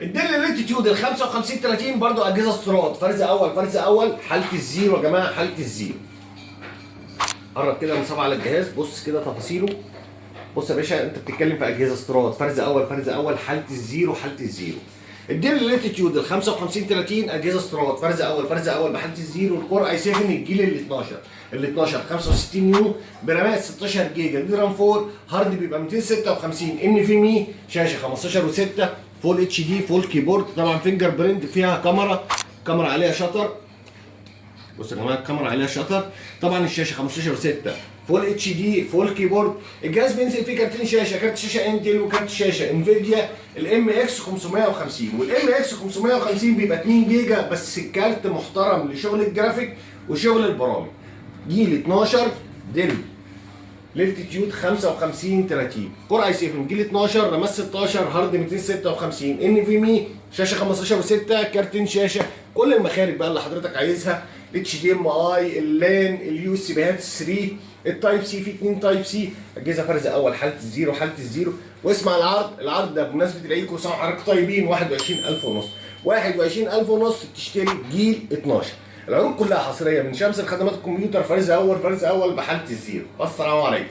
الديل لاتيتيود ال 55 30 برضه اجهزه استيراد، فرز اول حاله الزيرو يا جماعه، حاله الزيرو. قرب كده من على الجهاز، بص كده تفاصيله. بص يا باشا، انت بتتكلم في اجهزه استيراد، فرز اول حاله الزيرو، حاله الزيرو. الديل لاتيتيود ال 55 30 اجهزه استيراد، فرز اول بحاله الزيرو. الكور اي 7 الجيل ال 12، ال 12 65 يو برامات 16 جيجا، دي رام 4، هارد بيبقى 256 ان في مي، شاشه 15 و6 فول اتش دي، فول كيبورد، طبعا فينجر برنت، فيها كاميرا عليها شطر. بص يا جماعه الكاميرا عليها شطر، طبعا الشاشه 15 و6 فول اتش دي، فول كيبورد. الجهاز بينزل فيه كارتين شاشه، كارت شاشه انتل وكارت شاشه انفيديا الام اكس 550، والام اكس 550 بيبقى 2 جيجا بس، الكارت محترم لشغل الجرافيك وشغل البرامج. جيل 12 ديل لاتيتيود 55 30، كور اي 7 جيل 12، رامات 16، هارد 256 ان في مي، شاشه 15 و6، كارتين شاشه، كل المخارج بقى اللي حضرتك عايزها، اتش دي ام اي، اللان، اليو اس بيات 3، التايب سي، في 2 تايب سي. اجهزه فرز اول حاله الزيرو. واسمع العرض ده بمناسبه العيد، كل سنه وحضرتك طيبين. 21500 ونص، 21500 ونص تشتري جيل 12. العروض كلها حصريه من شمس الخدمات الكمبيوتر، فرز اول بحاله الزيرو. والسلام عليكم.